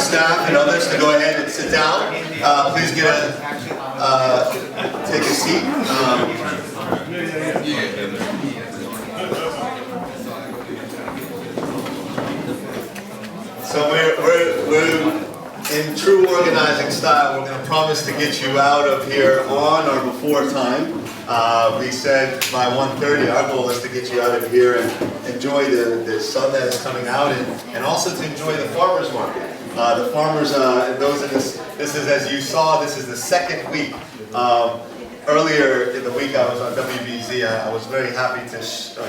staff and others to go ahead and sit down. Please take a seat. So we're in true organizing style. We're going to promise to get you out of here on or before time. We said by 1:30, our goal is to get you out of here and enjoy the sun that is coming out, and also to enjoy the farmers market. The farmers, and those in this is, as you saw, this is the second week. Earlier in the week I was on WBZ. I was very happy to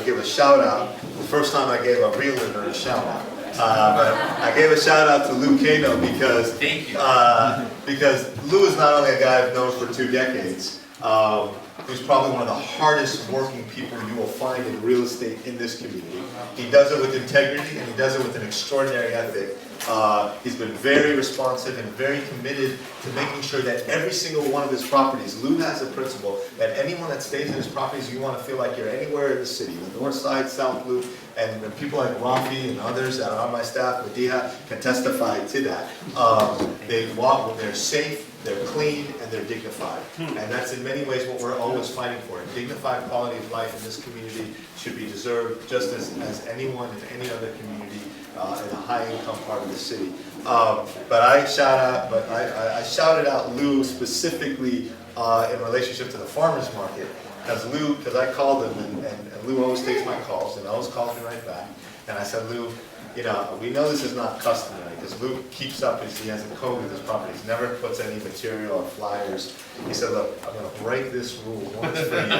give a shout out. The first time I gave a realtor a shout out. But I gave a shout out to Lou Cano because Lou is not only a guy I've known for 2 decades, who's probably one of the hardest working people you will find in real estate in this community. He does it with integrity, and he does it with an extraordinary ethic. He's been very responsive and very committed to making sure that every single one of his properties, Lou has a principle that anyone that stays in his properties, you want to feel like you're anywhere in the city, the north side, south loop, and people like Rafi and others that are on my staff, Madiha, can testify to that. They walk when they're safe, they're clean, and they're dignified. And that's in many ways what we're always fighting for. A dignified quality of life in this community should be deserved just as anyone in any other community in a high-income part of the city. But I shouted out Lou specifically in relationship to the farmers market, because I called him, and Lou always takes my calls, and always calls me right back. And I said, Lou, we know this is not customary, because Lou keeps up, he has a code with his properties, never puts any material or flyers. He said, look, I'm going to break this rule once for you.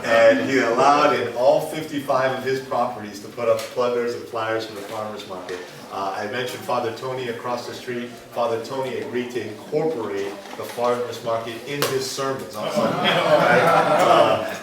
And he allowed in all 55 of his properties to put up pluggers and flyers for the farmers market. I mentioned Father Tony across the street. Father Tony agreed to incorporate the farmers market in his sermons on Sunday.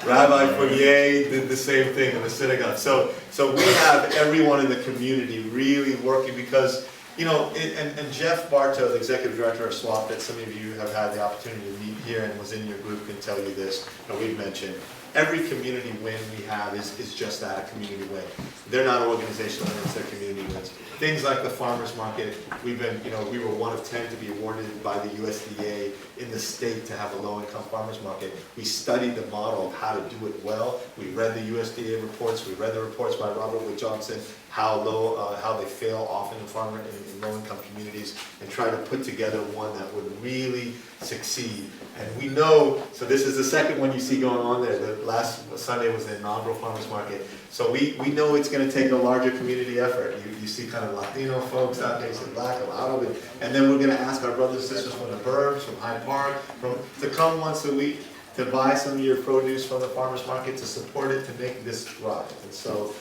Rabbi Fournier did the same thing in the synagogue. So we have everyone in the community really working because, and Jeff Bartow, the executive director of SWAP, that some of you have had the opportunity to meet here and was in your group, can tell you this, and we've mentioned. Every community win we have is just that, a community win. They're not organizational wins, they're community wins. Things like the farmers market, we were one of 10 to be awarded by the USDA in the state to have a low-income farmers market. We studied the model of how to do it well. We read the USDA reports, we read the reports by Robert Wood Johnson, how they fail often in low-income communities, and try to put together one that would really succeed. And we know, so this is the second one you see going on there. The last Sunday was the inaugural farmers market. So we know it's going to take a larger community effort. You see kind of Latino folks out there, you see Black, a lot of it. And then we're going to ask our brothers and sisters from the burbs, from Hyde Park, to come once a week to buy some of your produce from the farmers market, to support it, to make this thrive. And so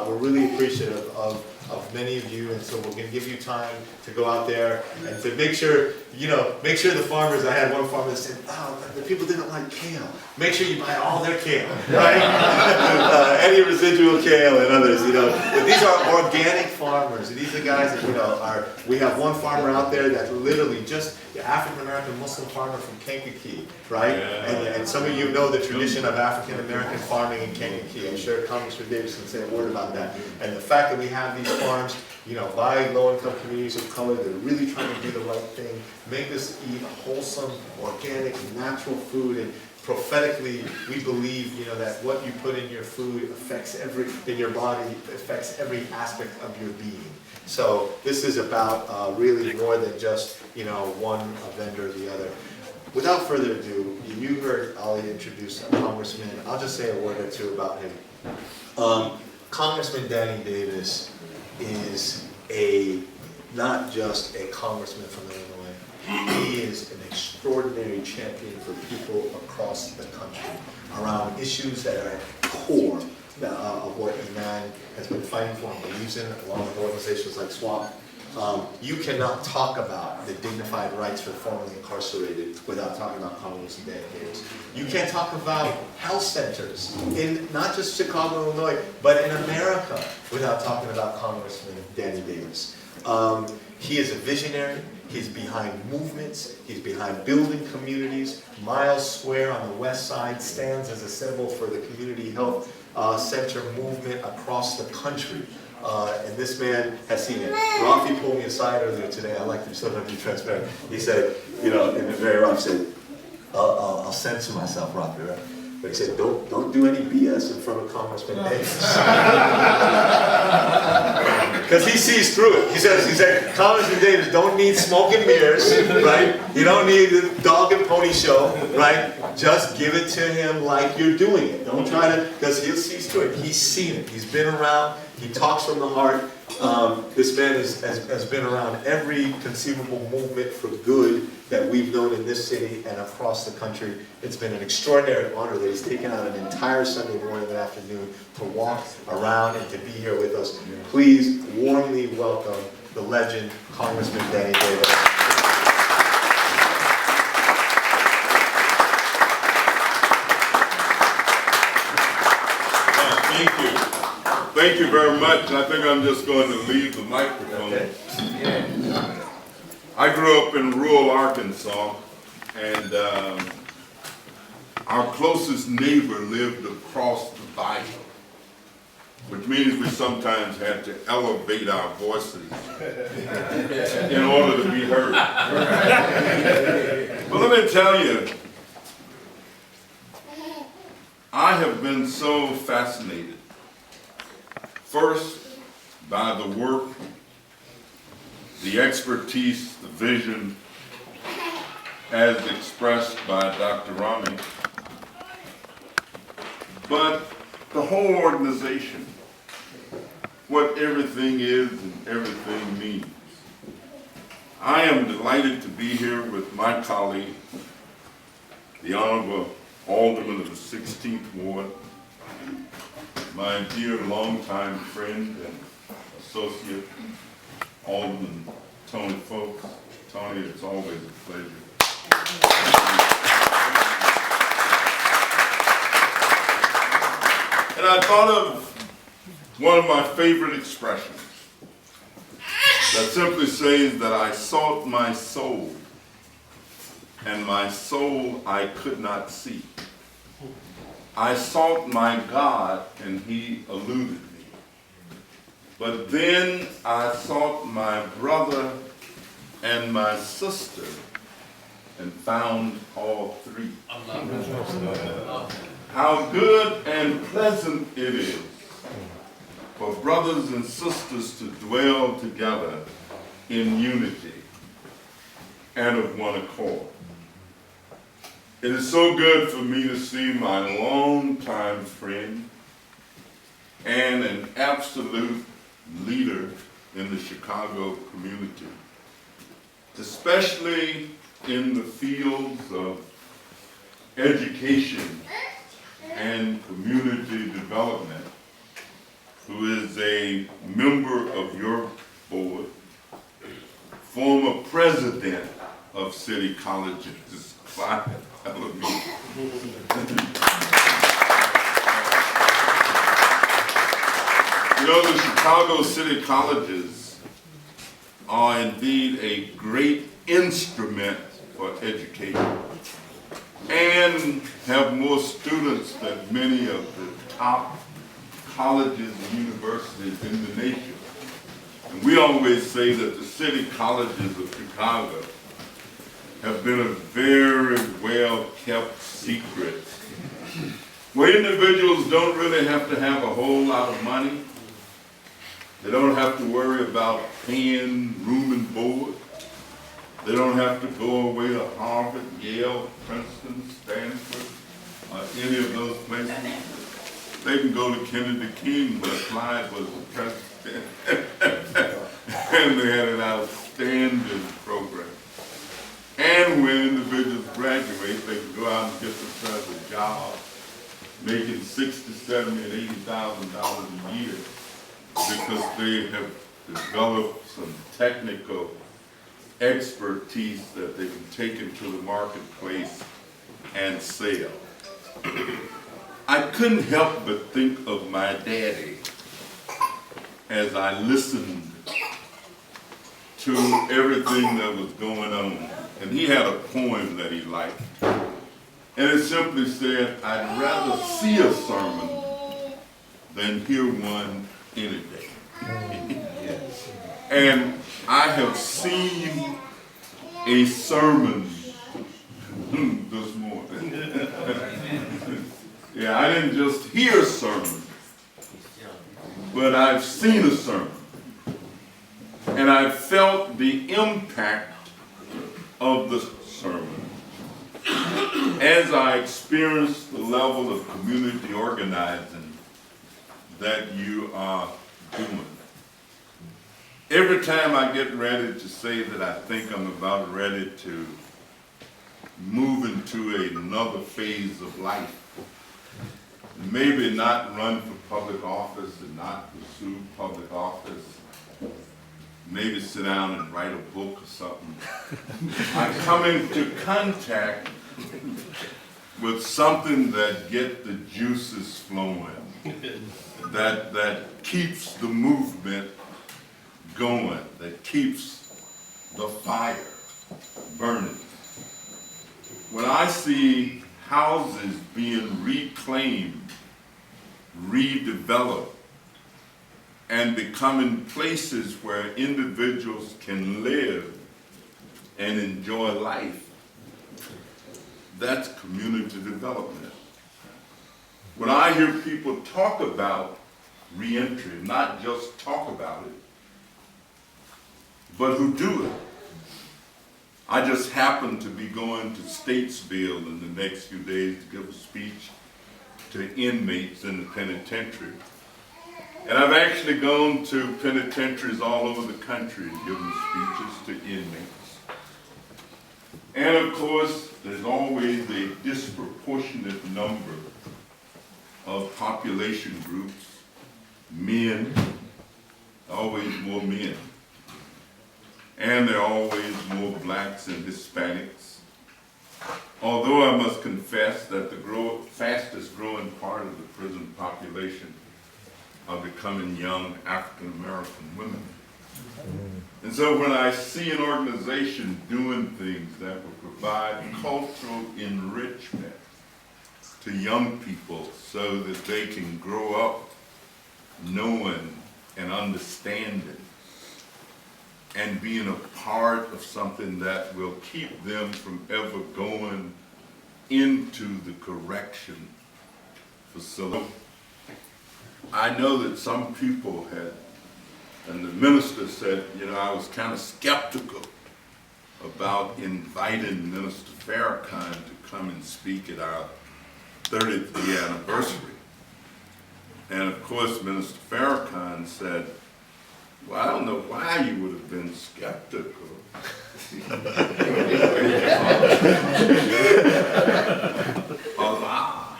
we're really appreciative of many of you, and so we're going to give you time to go out there and to make sure the farmers, I had one farmer that said, the people didn't like kale. Make sure you buy all their kale, right? Any residual kale and others, But these are organic farmers. These are guys that, we have one farmer out there that literally just, the African-American Muslim farmer from Kankakee, right? Yeah. And some of you know the tradition of African-American farming in Kankakee. I'm sure Congressman Davis can say a word about that. And the fact that we have these farms, by low-income communities of color, they're really trying to do the right thing, make us eat wholesome, organic, natural food, and prophetically, we believe, that what you put in your food in your body affects every aspect of your being. So this is about really more than just, one vendor or the other. Without further ado, you heard Ali introduce a congressman. I'll just say a word or two about him. Congressman Danny Davis is not just a congressman from Illinois. He is an extraordinary champion for people across the country around issues that are at the core of what Iman has been fighting for and believes in, along with organizations like SWAP. You cannot talk about the dignified rights for the formerly incarcerated without talking about Congressman Danny Davis. You can't talk about health centers in not just Chicago, Illinois, but in America without talking about Congressman Danny Davis. He is a visionary. He's behind movements. He's behind building communities. Miles Square on the west side stands as a symbol for the community health center movement across the country. And this man has seen it. Rafi pulled me aside earlier today. I like to sometimes be transparent. He said, you know, in the very rough, said, I'll censor myself, Rafi, right? But he said, don't do any BS in front of Congressman Davis. Because he sees through it. He said, Congressman Davis don't need smoke and mirrors, right? You don't need the dog and pony show, right? Just give it to him like you're doing it. Don't try to, because he sees through it. He's seen it. He's been around. He talks from the heart. This man has been around every conceivable movement for good that we've known in this city and across the country. It's been an extraordinary honor that he's taken out an entire Sunday morning and afternoon to walk around and to be here with us. Please warmly welcome the legend, Congressman Danny Davis. Thank you. Thank you very much. I think I'm just going to leave the microphone. Okay. I grew up in rural Arkansas, and our closest neighbor lived across the bayou, which means we sometimes had to elevate our voices in order to be heard. But let me tell you, I have been so fascinated, first by the work, the expertise, the vision, as expressed by Dr. Rami, but the whole organization, what everything is and everything means. I am delighted to be here with my colleague, the Honorable Alderman of the 16th Ward, my dear longtime friend and associate, Alderman Tony Folks. Tony, it's always a pleasure. And I thought of one of my favorite expressions that simply says that I sought my soul, and my soul I could not see. I sought my God, and he eluded me. But then I sought my brother and my sister and found all three. How good and pleasant it is for brothers and sisters to dwell together in unity and of one accord. It is so good for me to see my longtime friend and an absolute leader in the Chicago community, especially in the fields of education and community development, who is a member of your board, former president of City Colleges, Clyde Elamine. You know, the Chicago City Colleges are indeed a great instrument for education and have more students than many of the top colleges and universities in the nation. And we always say that the city colleges of Chicago have been a very well-kept secret, where individuals don't really have to have a whole lot of money. They don't have to worry about paying room and board. They don't have to go away to Harvard, Yale, Princeton, Stanford, or any of those places. They can go to Kennedy King, where Clyde was the president, and they had an outstanding program. And when individuals graduate, they can go out and get themselves a job, making $60,000, $70,000, and $80,000 a year, because they have developed some technical expertise that they can take into the marketplace and sell. I couldn't help but think of my daddy as I listened to everything that was going on. And he had a poem that he liked. And it simply said, "I'd rather see a sermon than hear one any day." And I have seen a sermon this morning. Yeah, I didn't just hear a sermon, but I've seen a sermon. And I felt the impact of the sermon as I experienced the level of community organizing that you are doing. Every time I get ready to say that I think I'm about ready to move into another phase of life, maybe not run for public office and not pursue public office, maybe sit down and write a book or something, I come into contact with something that gets the juices flowing, that keeps the movement going, that keeps the fire burning. When I see houses being reclaimed, redeveloped, and becoming places where individuals can live and enjoy life, that's community development. When I hear people talk about reentry, not just talk about it, but who do it. I just happen to be going to Statesville in the next few days to give a speech to inmates in the penitentiary. And I've actually gone to penitentiaries all over the country and given speeches to inmates. And of course, there's always a disproportionate number of population groups, men, always more men. And there are always more blacks and Hispanics. Although I must confess that the fastest growing part of the prison population are becoming young African American women. And so when I see an organization doing things that will provide cultural enrichment to young people so that they can grow up knowing and understanding and being a part of something that will keep them from ever going into the correction facility. I know that some people had, and the minister said, you know, I was kind of skeptical about inviting Minister Farrakhan to come and speak at our 30th year anniversary. And of course, Minister Farrakhan said, well, I don't know why you would have been skeptical. Allah.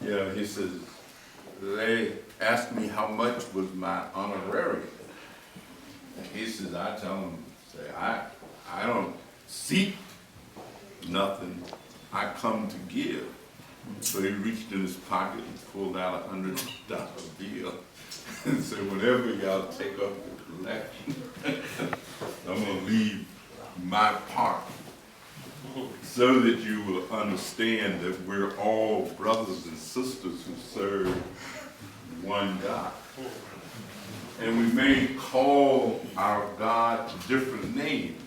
You know, he says, they asked me how much was my honorarium. And he says, I tell them, say, I don't seek nothing, I come to give. So he reached in his pocket and pulled out a $100 bill and said, whenever y'all take up the collection, I'm gonna leave my part so that you will understand that we're all brothers and sisters who serve one God. And we may call our God different names,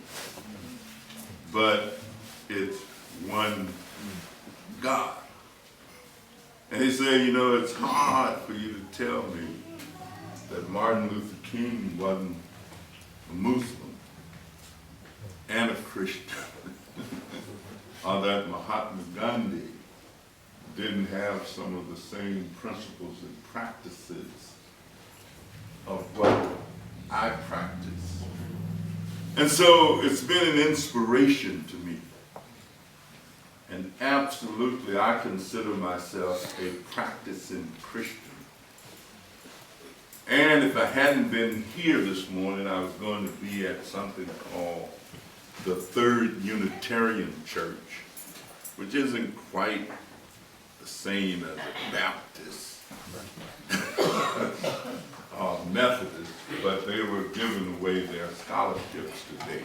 but it's one God. And he said, you know, it's hard for you to tell me that Martin Luther King wasn't a Muslim and a Christian, or that Mahatma Gandhi didn't have some of the same principles and practices of what I practice. And so it's been an inspiration to me. And absolutely, I consider myself a practicing Christian. And if I hadn't been here this morning, I was going to be at something called the Third Unitarian Church, which isn't quite the same as a Baptist or Methodist, but they were giving away their scholarships today.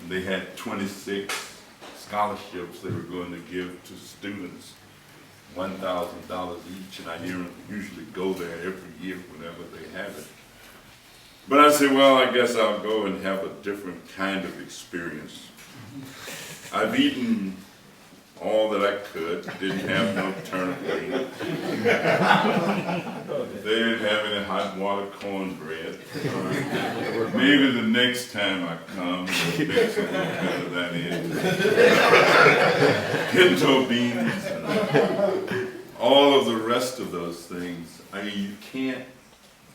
And they had 26 scholarships they were going to give to students $1,000 each, and I usually go there every year whenever they have it. But I said, well, I guess I'll go and have a different kind of experience. I've eaten all that I could, didn't have no turnip greens. They didn't have any hot water cornbread. Maybe the next time I come, they'll mix a little bit of that in. Pinto beans, and all of the rest of those things. I mean, you can't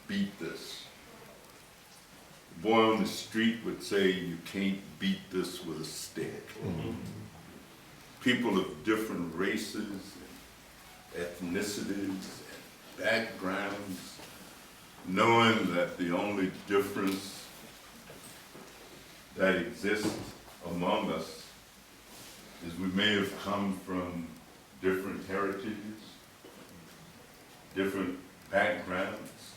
beat this. The boy on the street would say you can't beat this with a stick. People of different races, ethnicities, and backgrounds, knowing that the only difference that exists among us is we may have come from different heritages, different backgrounds.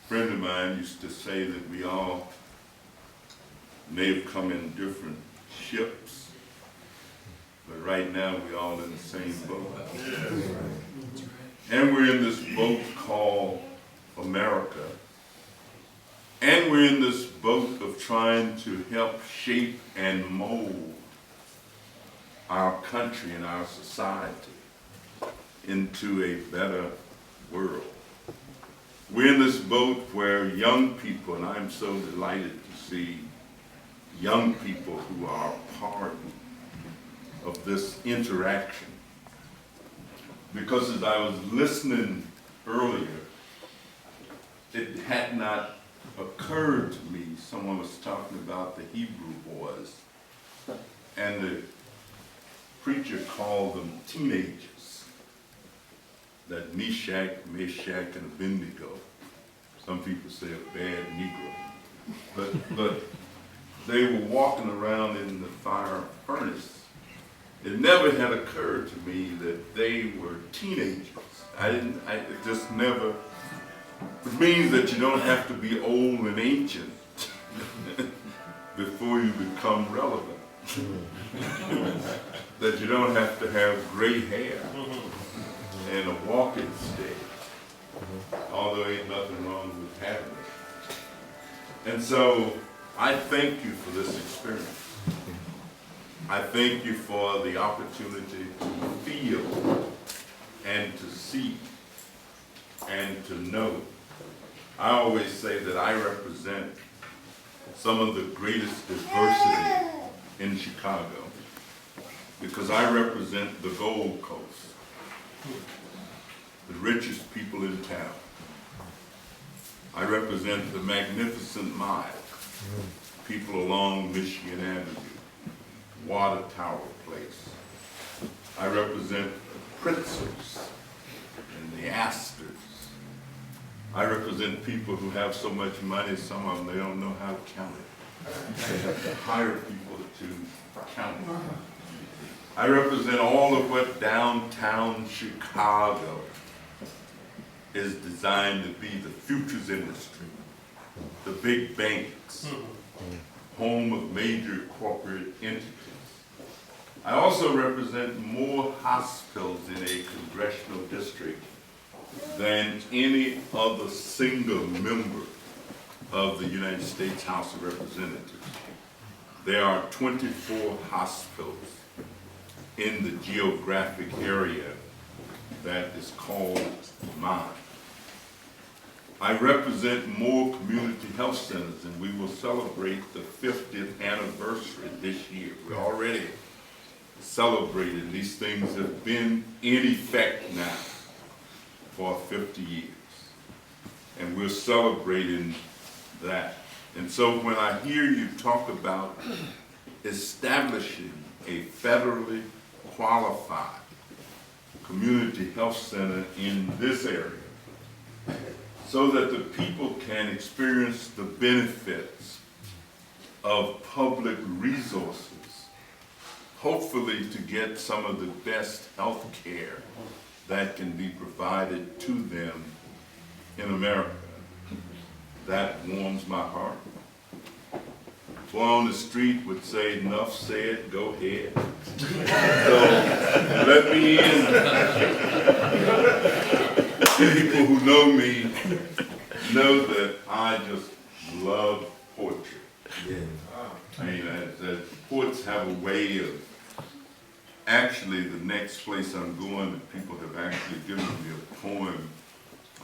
A friend of mine used to say that we all may have come in different ships, but right now we're all in the same boat. And we're in this boat called America. And we're in this boat of trying to help shape and mold our country and our society into a better world. We're in this boat where young people, and I'm so delighted to see young people who are part of this interaction. Because as I was listening earlier, it had not occurred to me, someone was talking about the Hebrew boys, and the preacher called them teenagers, that Meshach, and Abednego. Some people say a bad Negro. But they were walking around in the fire furnace. It never had occurred to me that they were teenagers. It just never, which means that you don't have to be old and ancient before you become relevant. That you don't have to have gray hair and a walking stick, although ain't nothing wrong with having it. And so I thank you for this experience. I thank you for the opportunity to feel and to see and to know. I always say that I represent some of the greatest diversity in Chicago because I represent the Gold Coast, the richest people in town. I represent the Magnificent Mile, people along Michigan Avenue, Water Tower Place. I represent the Pritzels and the Astors. I represent people who have so much money, some of them, they don't know how to count it. They have to hire people to count it. I represent all of what downtown Chicago is designed to be the futures industry, the big banks, home of major corporate entities. I also represent more hospitals in a congressional district than any other single member of the United States House of Representatives. There are 24 hospitals in the geographic area that is called mine. I represent more community health centers, and we will celebrate the 50th anniversary this year. We're already celebrating. These things have been in effect now for 50 years. And we're celebrating that. And so when I hear you talk about establishing a federally qualified community health center in this area so that the people can experience the benefits of public resources, hopefully to get some of the best health care that can be provided to them in America. That warms my heart. boy on the street would say, "Enough said, go ahead." So let me in. People who know me know that I just love poetry. I mean, poets have a way of, actually the next place I'm going, people have actually given me a poem.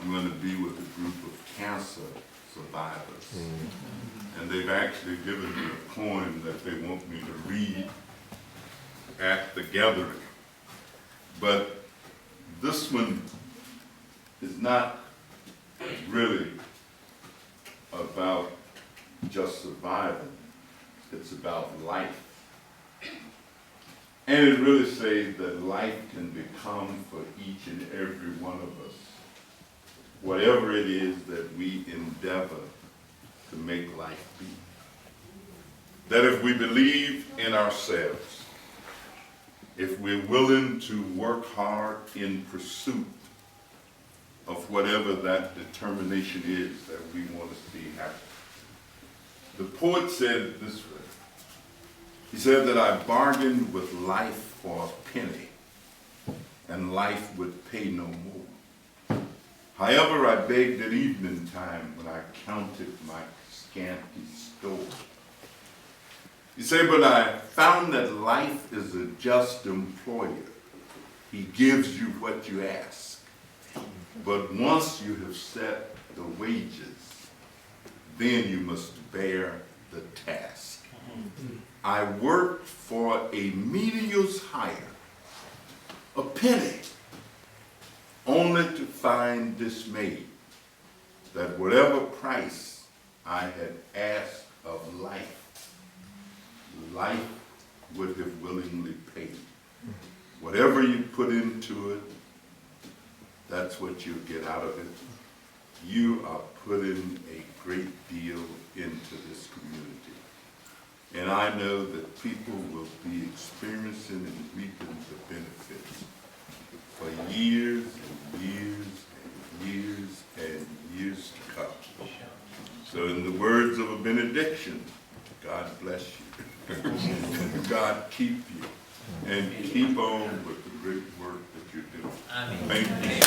I'm going to be with a group of cancer survivors. And they've actually given me a poem that they want me to read at the gathering. But this one is not really about just surviving. It's about life. And it really says that life can become for each and every one of us whatever it is that we endeavor to make life be. That if we believe in ourselves, if we're willing to work hard in pursuit of whatever that determination is that we want to see happen. The poet said it this way. He said that I bargained with life for a penny, and life would pay no more. However, I begged at evening time when I counted my scanty store. He said, but I found that life is a just employer. He gives you what you ask. But once you have set the wages, then you must bear the task. I worked for a menial's hire, a penny, only to find dismayed that whatever price I had asked of life, life would have willingly paid. Whatever you put into it, that's what you get out of it. You are putting a great deal into this community. And I know that people will be experiencing and reaping the benefits for years and years and years and years to come. So in the words of a benediction, God bless you. God keep you. And keep on with the great work that you're doing. Amen. Thank you.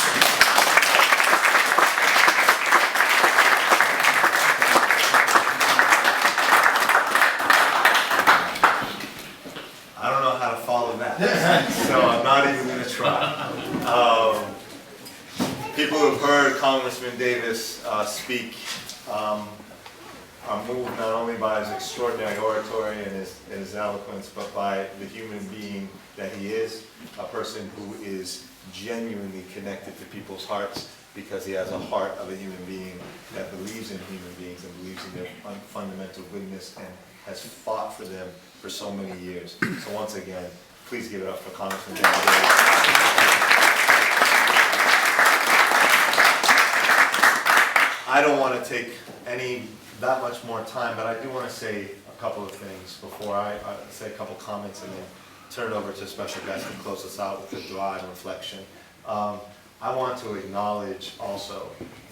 I don't know how to follow that, so I'm not even going to try. People who have heard Congressman Davis speak are moved not only by his extraordinary oratory and his eloquence, but by the human being that he is, a person who is genuinely connected to people's hearts because he has a heart of a human being that believes in human beings and believes in their fundamental goodness and has fought for them for so many years. So once again, please give it up for Congressman Davis. I don't want to take that much more time, but I do want to say a couple of things before I say a couple comments and then turn it over to a special guest and close us out with a dua and reflection. I want to acknowledge also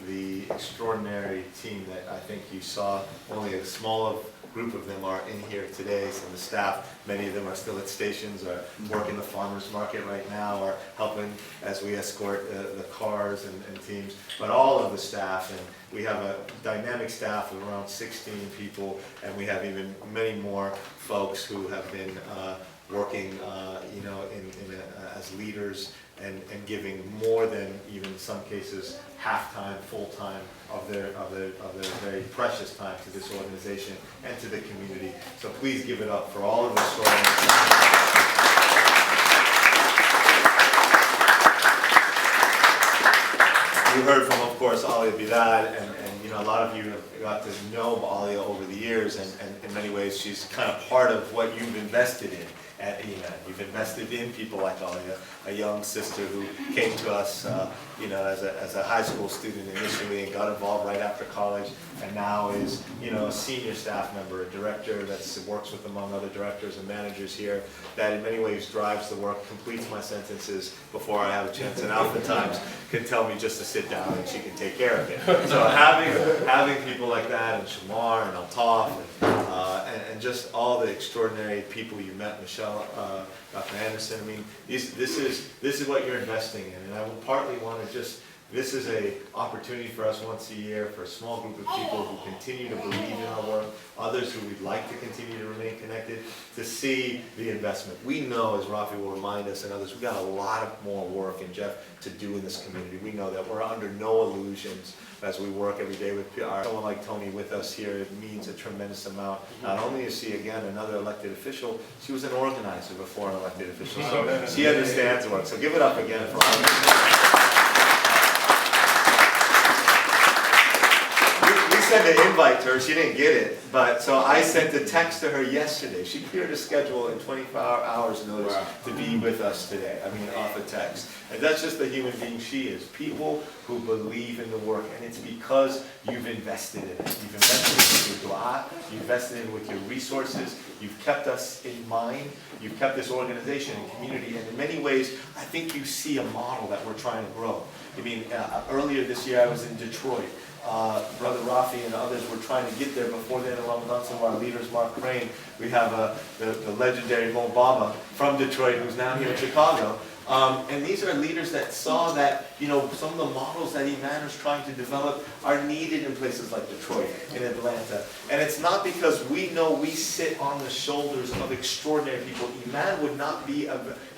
the extraordinary team that I think you saw. Only a small group of them are in here today. Some of the staff, many of them are still at stations, are working the farmers market right now, or helping as we escort the cars and teams. But all of the staff, and we have a dynamic staff of around 16 people, and we have even many more folks who have been working, as leaders and giving more than even in some cases half-time, full-time of their very precious time to this organization and to the community. So please give it up for all of us. You heard from, of course, Alia Bilal, and a lot of you have got to know Alia over the years, and in many ways she's kind of part of what you've invested in at Iman. You've invested in people like Alia, a young sister who came to us as a high school student initially and got involved right after college, and now is a senior staff member, a director that works with, among other directors and managers here, that in many ways drives the work, completes my sentences before I have a chance, and oftentimes can tell me just to sit down and she can take care of it. So having people like that, and Shamar and Altaf, and just all the extraordinary people you met, Michelle, Dr. Anderson. I mean, this is what you're investing in, and I will partly want to just. This is an opportunity for us once a year for a small group of people who continue to believe in our work, others who we'd like to continue to remain connected, to see the investment. We know, as Rafi will remind us and others, we've got a lot of more work, and Jeff, to do in this community. We know that we're under no illusions as we work every day with someone like Tony with us here. It means a tremendous amount. Not only is she, again, another elected official, she was an organizer before an elected official, so she understands the work. So give it up again for Rami. Sent an invite to her, she didn't get it, but so I sent a text to her yesterday. She cleared a schedule in 24 hours notice to be with us today. I mean, off a text. And that's just the human being she is. People who believe in the work, and it's because you've invested in it. You've invested in it with your dua, you've invested in it with your resources, you've kept us in mind, you've kept this organization and community, and in many ways, I think you see a model that we're trying to grow. I mean, earlier this year I was in Detroit. Brother Rafi and others were trying to get there before then, along with some of our leaders, Mark Crane. We have the legendary Mo Baba from Detroit, who's now here in Chicago. And these are leaders that saw that, you know, some of the models that Iman is trying to develop are needed in places like Detroit, in Atlanta. And it's not because we know we sit on the shoulders of extraordinary people. Iman would not be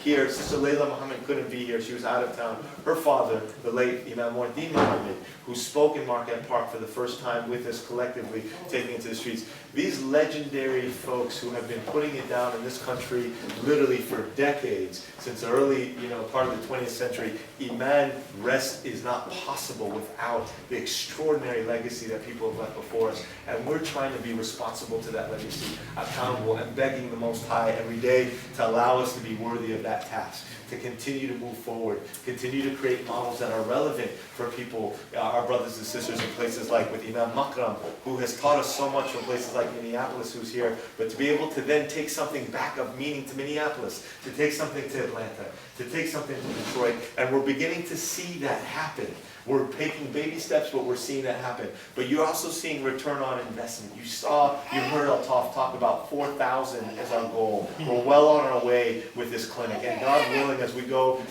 here. Sister Layla Muhammad couldn't be here. She was out of town. Her father, the late Imam Muhammad Muhammad, who spoke in Marquette Park for the first time with us collectively, taking it to the streets. These legendary folks who have been putting it down in this country literally for decades, since the early, part of the 20th century. Iman, rest is not possible without the extraordinary legacy that people have left before us. And we're trying to be responsible to that legacy, accountable, and begging the Most High every day to allow us to be worthy of that task, to continue to move forward, continue to create models that are relevant for people, our brothers and sisters in places like with Imam Makram, who has taught us so much from places like Minneapolis, who's here, but to be able to then take something back of meaning to Minneapolis, to take something to Atlanta, to take something to Detroit, and we're beginning to see that happen. We're taking baby steps, but we're seeing that happen. But you're also seeing return on investment. You heard Altaf talk about 4,000 as our goal. We're well on our way with this clinic. And God willing, as we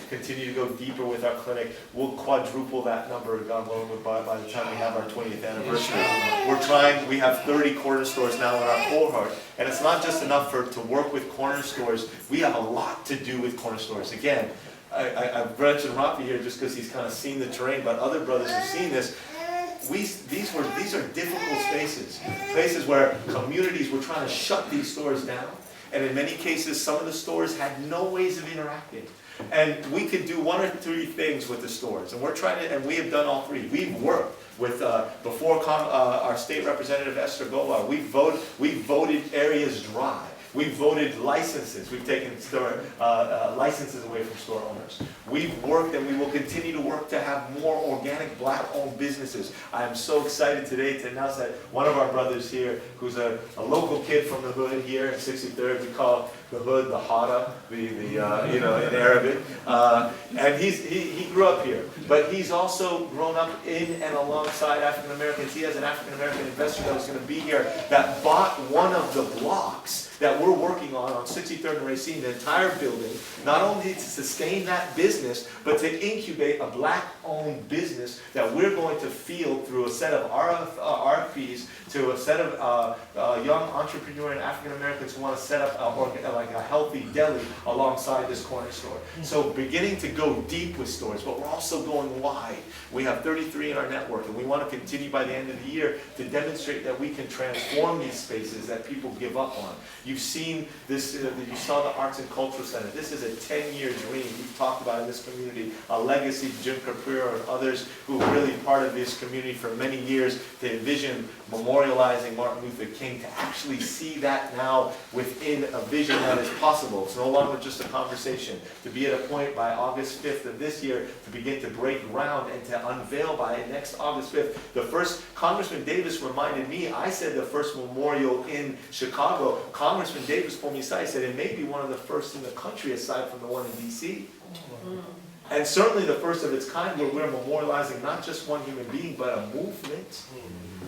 continue to go deeper with our clinic, we'll quadruple that number, God willing, by the time we have our 20th anniversary. We have 30 corner stores now in our cohort. And it's not just enough to work with corner stores. We have a lot to do with corner stores. Again, I've mentioned Rafi here just because he's kind of seen the terrain, but other brothers have seen this. These are difficult spaces, places where communities were trying to shut these stores down, and in many cases, some of the stores had no ways of interacting. And we could do one or three things with the stores, and we have done all three. We've worked with before our state representative Esther Golar. We voted areas dry. We've voted licenses. We've taken store licenses away from store owners. We've worked, and we will continue to work to have more organic black-owned businesses. I am so excited today to announce that one of our brothers here, who's a local kid from the hood here in 63rd, we call the hood the Hada, in Arabic, and he grew up here, but he's also grown up in and alongside African Americans. He has an African American investor that was going to be here that bought one of the blocks that we're working on 63rd and Racine, the entire building, not only to sustain that business, but to incubate a black-owned business that we're going to field through a set of RFPs to a set of young entrepreneur and African Americans who want to set up a healthy deli alongside this corner store. So beginning to go deep with stores, but we're also going wide. We have 33 in our network, and we want to continue by the end of the year to demonstrate that we can transform these spaces that people give up on. You've seen this, you saw the Arts and Cultural Center. This is a 10-year dream we've talked about in this community, a legacy Jim Caprio and others who were really part of this community for many years to envision memorializing Martin Luther King, to actually see that now within a vision that is possible. It's no longer just a conversation. To be at a point by August 5th of this year to begin to break ground and to unveil by next August 5th. The first, Congressman Davis reminded me, I said the first memorial in Chicago. Congressman Davis pulled me aside, said it may be one of the first in the country aside from the one in D.C. And certainly the first of its kind where we're memorializing not just one human being, but a movement.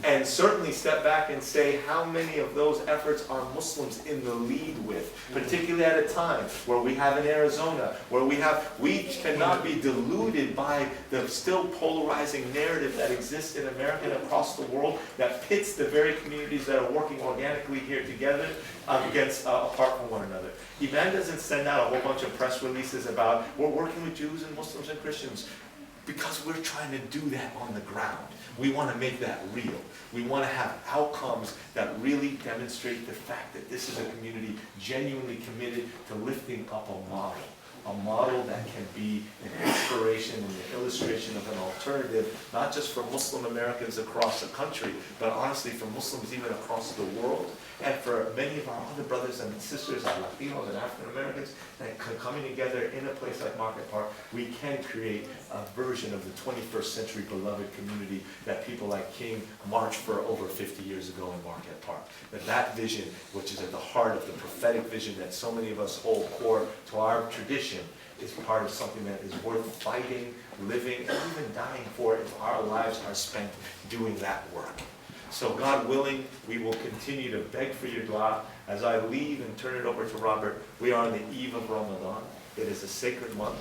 And certainly step back and say how many of those efforts are Muslims in the lead with, particularly at a time where we have in Arizona, where we cannot be deluded by the still polarizing narrative that exists in America and across the world that pits the very communities that are working organically here together apart from one another. Iman doesn't send out a whole bunch of press releases about we're working with Jews and Muslims and Christians, because we're trying to do that on the ground. We want to make that real. We want to have outcomes that really demonstrate the fact that this is a community genuinely committed to lifting up a model that can be an inspiration and an illustration of an alternative, not just for Muslim Americans across the country, but honestly for Muslims even across the world, and for many of our other brothers and sisters, our Latinos and African Americans, that coming together in a place like Market Park, we can create a version of the 21st century beloved community that people like King marched for over 50 years ago in Market Park. That vision, which is at the heart of the prophetic vision that so many of us hold core to our tradition, is part of something that is worth fighting, living, and even dying for if our lives are spent doing that work. So God willing, we will continue to beg for your dua. As I leave and turn it over to Robert, we are on the eve of Ramadan. It is a sacred month.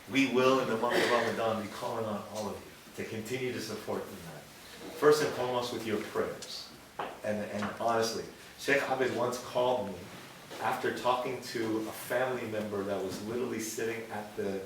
We will, in the month of Ramadan, be calling on all of you to continue to support Iman. First and foremost with your prayers. And honestly, Sheikh Abed once called me after talking to a family member that was literally sitting at the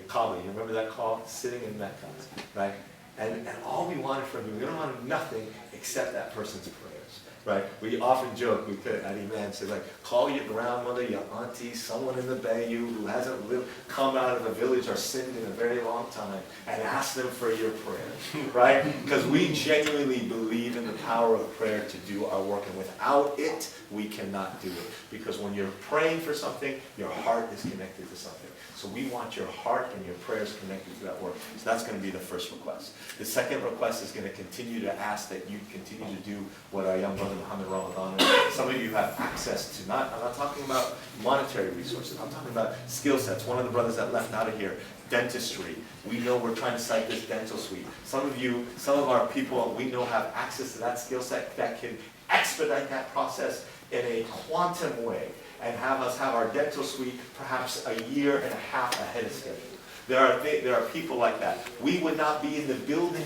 Kaaba. You remember that call? Sitting in Mecca, right? And all we wanted from you, we don't want nothing except that person's prayers, right? We often joke, we could at Iman say like, call your grandmother, your auntie, someone in the Bayou who hasn't come out of a village or sinned in a very long time, and ask them for your prayers, right? Because we genuinely believe in the power of prayer to do our work, and without it, we cannot do it. Because when you're praying for something, your heart is connected to something. So we want your heart and your prayers connected to that work. So that's going to be the first request. The second request is going to continue to ask that you continue to do what our young brother Muhammad Ramadan is. Some of you have access to I'm not talking about monetary resources, I'm talking about skill sets. One of the brothers that left out of here, dentistry. We know we're trying to cite this dental suite. Some of our people we know have access to that skill set that can expedite that process in a quantum way and have us have our dental suite perhaps a year and a half ahead of schedule. There are people like that. We would not be in the building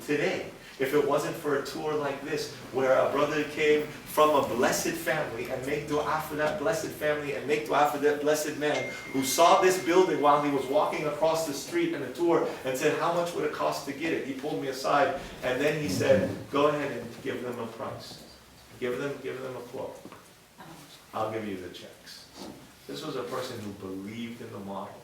today if it wasn't for a tour like this, where a brother came from a blessed family and make dua for that blessed family and make dua for that blessed man who saw this building while he was walking across the street in a tour and said, how much would it cost to get it? He pulled me aside and then he said, go ahead and give them a price. Give them a quote. I'll give you the checks. This was a person who believed in the model.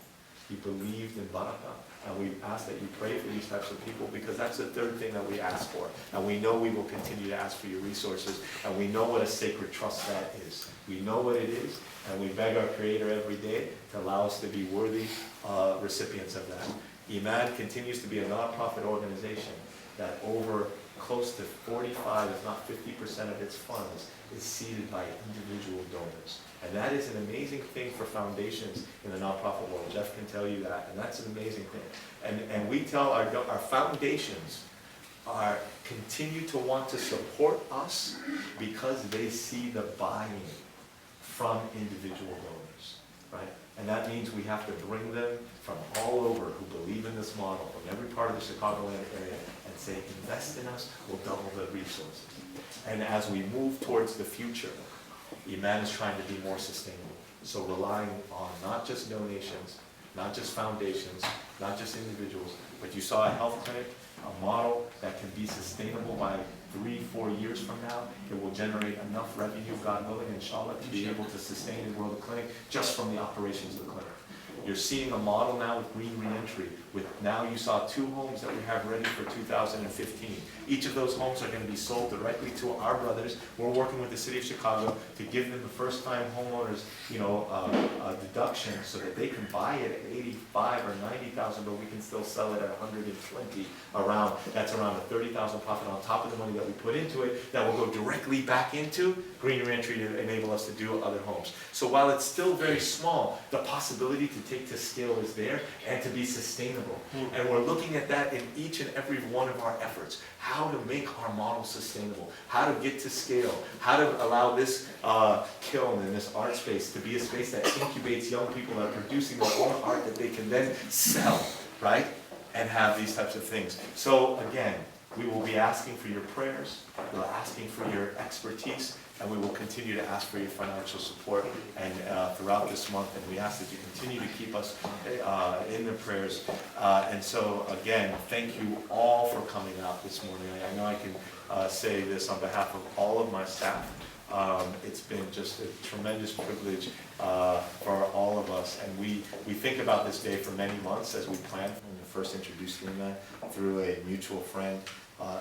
He believed in barakah. And we ask that you pray for these types of people, because that's the third thing that we ask for. And we know we will continue to ask for your resources, and we know what a sacred trust that is. We know what it is, and we beg our Creator every day to allow us to be worthy recipients of that. Iman continues to be a nonprofit organization that over close to 45, if not 50% of its funds is seeded by individual donors. And that is an amazing thing for foundations in the nonprofit world. Jeff can tell you that, and that's an amazing thing. And we tell our foundations continue to want to support us because they see the buy-in from individual donors, right? And that means we have to bring them from all over who believe in this model, from every part of the Chicagoland area, and say, invest in us, we'll double the resources. And as we move towards the future, Iman is trying to be more sustainable. So relying on not just donations, not just foundations, not just individuals, but you saw a health clinic, a model that can be sustainable by 3-4 years from now. It will generate enough revenue, God willing, inshallah, to be able to sustain and grow the clinic just from the operations of the clinic. You're seeing a model now with green reentry. Now you saw 2 homes that we have ready for 2015. Each of those homes are going to be sold directly to our brothers. We're working with the city of Chicago to give them the first-time homeowners, deduction so that they can buy it at $85,000 or $90,000, but we can still sell it at $120,000 around. That's around a $30,000 profit on top of the money that we put into it that will go directly back into green reentry to enable us to do other homes. So while it's still very small, the possibility to take to scale is there and to be sustainable. And we're looking at that in each and every one of our efforts. How to make our model sustainable, how to get to scale, how to allow this kiln and this art space to be a space that incubates young people that are producing their own art that they can then sell, right? And have these types of things. So again, we will be asking for your prayers, we're asking for your expertise, and we will continue to ask for your financial support and throughout this month, and we ask that you continue to keep us in the prayers. And so again, thank you all for coming out this morning. I know I can say this on behalf of all of my staff. It's been just a tremendous privilege for all of us, and we think about this day for many months as we plan. When we first introduced Iman through a mutual friend,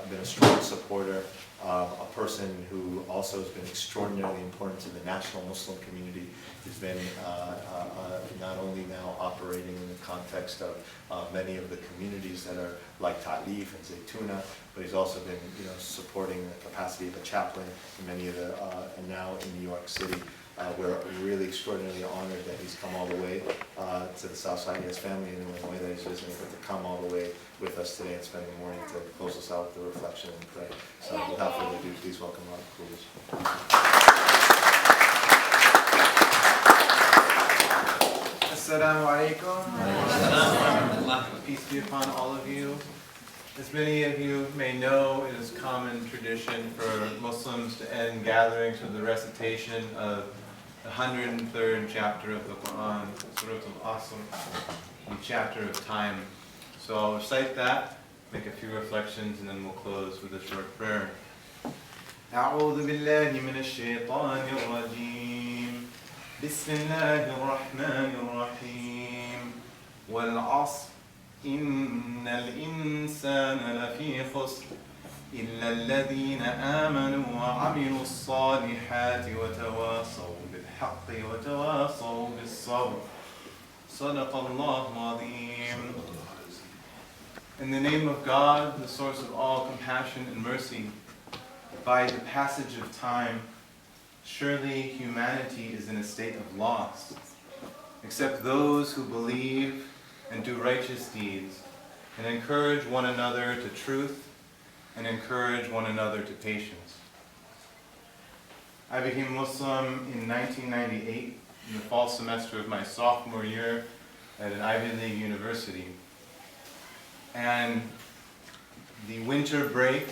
been a strong supporter, a person who also has been extraordinarily important to the national Muslim community. He's been not only now operating in the context of many of the communities that are like Ta'lif and Zaytuna, but he's also been supporting the capacity of a chaplain in many of the, and now in New York City. We're really extraordinarily honored that he's come all the way to the South Side. He has family in Illinois that he's visiting, but to come all the way with us today and spend the morning to close us out with the reflection and pray. So without further ado, please welcome Rami Coolidge. Assalamu alaikum. Peace be upon all of you. As many of you may know, it is common tradition for Muslims to end gatherings with the recitation of the 103rd chapter of the Quran, Surah Al-Asr, the chapter of time. So I'll recite that, make a few reflections, and then we'll close with a short prayer. أعوذ بالله من الشيطان الرجيم بسم الله الرحمن الرحيم والعصر إن الإنسان لفي خسر إلا الذين آمنوا وعملوا الصالحات وتواصوا بالحق وتواصوا بالصبر صدق الله العظيم. In the name of God, the source of all compassion and mercy, by the passage of time, surely humanity is in a state of loss, except those who believe and do righteous deeds, and encourage one another to truth, and encourage one another to patience. I became Muslim in 1998, in the fall semester of my sophomore year at an Ivy League university. And the winter break,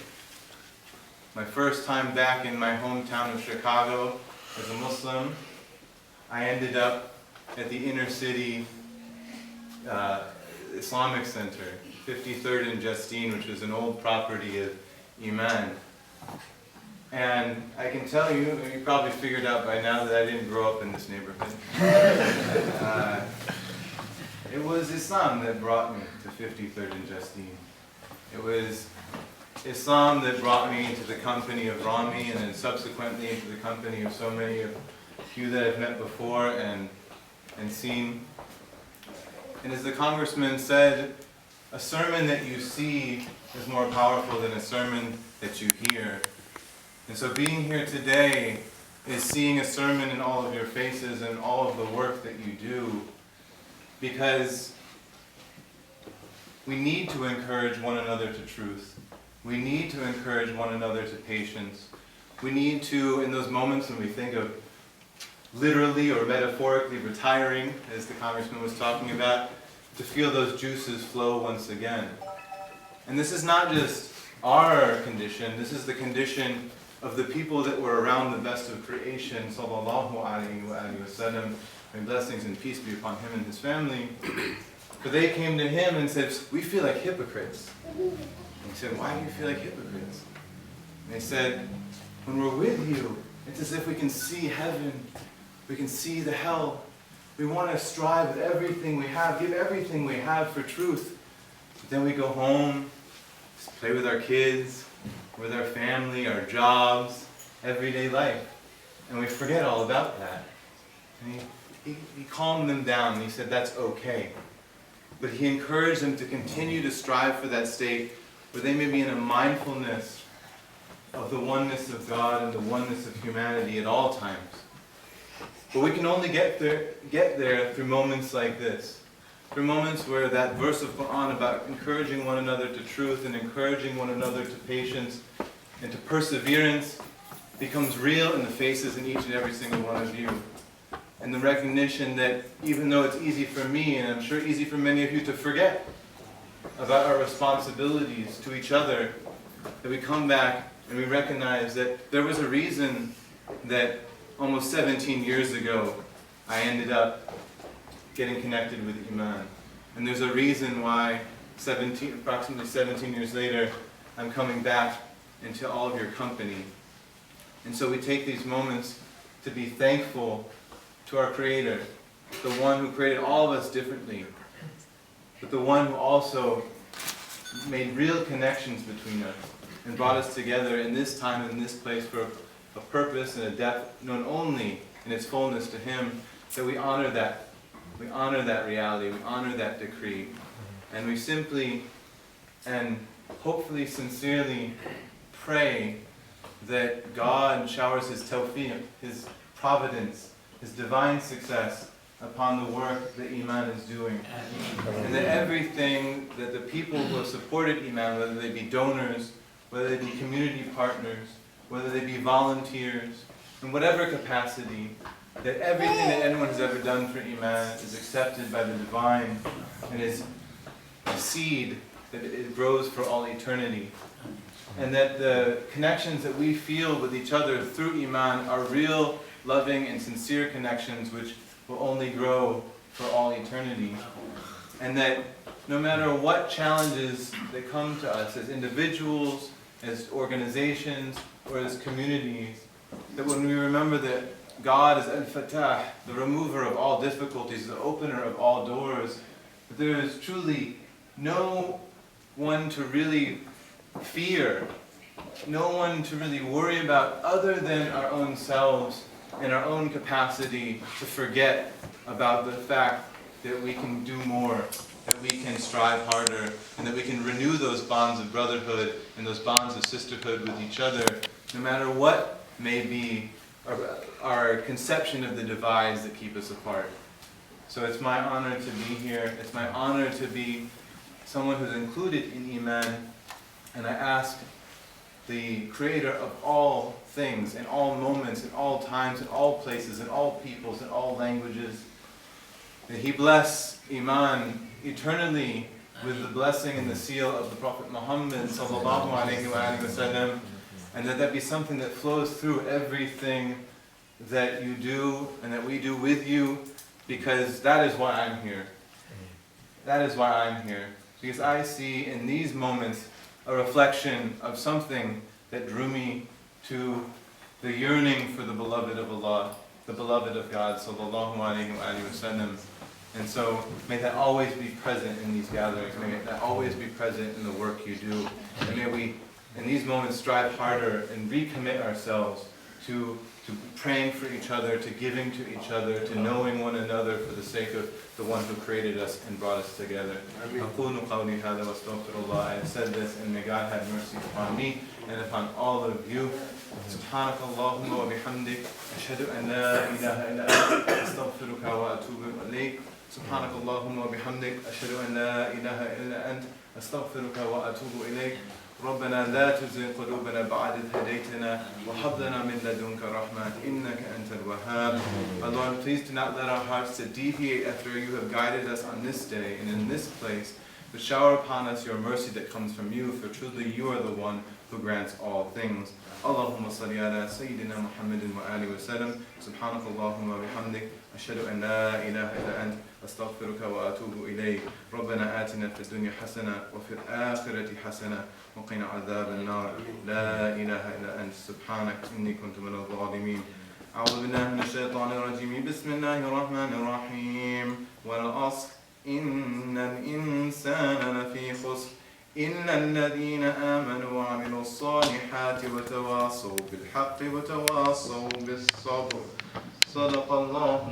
my first time back in my hometown of Chicago as a Muslim, I ended up at the inner city Islamic Center, 53rd and Justine, which was an old property of Iman. And I can tell you, you probably figured out by now that I didn't grow up in this neighborhood. It was Islam that brought me to 53rd and Justine. It was Islam that brought me into the company of Rami, and then subsequently into the company of so many of you that I've met before and seen. And as the Congressman said, a sermon that you see is more powerful than a sermon that you hear. And so being here today is seeing a sermon in all of your faces and all of the work that you do, because we need to encourage one another to truth. We need to encourage one another to patience. We need to, in those moments when we think of literally or metaphorically retiring, as the Congressman was talking about, to feel those juices flow once again. And this is not just our condition, this is the condition of the people that were around the best of creation, sallallahu alayhi wa sallam, and blessings and peace be upon him and his family. But they came to him and said, we feel like hypocrites. And he said, why do you feel like hypocrites? And they said, when we're with you, it's as if we can see heaven, we can see the hell. We want to strive with everything we have, give everything we have for truth. But then we go home, play with our kids, with our family, our jobs, everyday life. And we forget all about that. And he calmed them down and he said that's okay. But he encouraged them to continue to strive for that state where they may be in a mindfulness of the oneness of God and the oneness of humanity at all times. But we can only get there through moments like this. Through moments where that verse of Quran about encouraging one another to truth and encouraging one another to patience and to perseverance becomes real in the faces in each and every single one of you. And the recognition that even though it's easy for me, and I'm sure easy for many of you to forget about our responsibilities to each other, that we come back and we recognize that there was a reason that almost 17 years ago I ended up getting connected with Iman. And there's a reason why approximately 17 years later, I'm coming back into all of your company. And so we take these moments to be thankful to our Creator, the one who created all of us differently, but the one who also made real connections between us and brought us together in this time and in this place for a purpose and a depth known only in its fullness to Him, that we honor that. We honor that reality, we honor that decree, and we simply and hopefully sincerely pray that God showers His tawfiq, His providence, His divine success upon the work that Iman is doing. And that everything that the people who have supported Iman, whether they be donors, whether they be community partners, whether they be volunteers, in whatever capacity, that everything that anyone has ever done for Iman is accepted by the divine and is a seed that it grows for all eternity. And that the connections that we feel with each other through Iman are real, loving, and sincere connections which will only grow for all eternity. And that no matter what challenges that come to us as individuals, as organizations, or as communities, that when we remember that God is Al-Fatah, the remover of all difficulties, the opener of all doors, that there is truly no one to really fear, no one to really worry about other than our own selves and our own capacity to forget about the fact that we can do more, that we can strive harder, and that we can renew those bonds of brotherhood and those bonds of sisterhood with each other, no matter what may be our conception of the divides that keep us apart. So it's my honor to be here. It's my honor to be someone who's included in Iman. And I ask the Creator of all things, in all moments, in all times, in all places, in all peoples, in all languages, that He bless Iman eternally with the blessing and the seal of the Prophet Muhammad sallallahu alaihi wasallam, and that be something that flows through everything that you do and that we do with you, because that is why I'm here. That is why I'm here. Because I see in these moments a reflection of something that drew me to the yearning for the beloved of Allah, the beloved of God, sallallahu alaihi wasallam. And so may that always be present in these gatherings. May that always be present in the work you do. And may we, in these moments, strive harder and recommit ourselves to praying for each other, to giving to each other, to knowing one another for the sake of the one who created us and brought us together. I said this, and may God have mercy upon me and upon all of you. سبحانك اللهم وبحمدك أشهد أن لا إله إلا أنت أستغفرك وأتوب إليك. سبحانك اللهم وبحمدك أشهد أن لا إله إلا أنت أستغفرك وأتوب إليك. ربنا لا تزغ قلوبنا بعد إذ هديتنا وهب لنا من لدنك رحمة إنك أنت الوهاب. Our Lord, please do not let our hearts to deviate after you have guided us on this day and in this place, but shower upon us your mercy that comes from you, for truly you are the one who grants all things. اللهم صل على سيدنا محمد وآله وسلم. سبحانك اللهم وبحمدك أشهد أن لا إله إلا أنت أستغفرك وأتوب إليك. ربنا آتنا في الدنيا حسنة وفي الآخرة حسنة وقنا عذاب النار. لا إله إلا أنت سبحانك إني كنت من الظالمين. أعوذ بالله من الشيطان الرجيم. بسم الله الرحمن الرحيم. والعصر إن الإنسان لفي خسر إلا الذين آمنوا وعملوا الصالحات وتواصوا بالحق وتواصوا بالصبر. صدق الله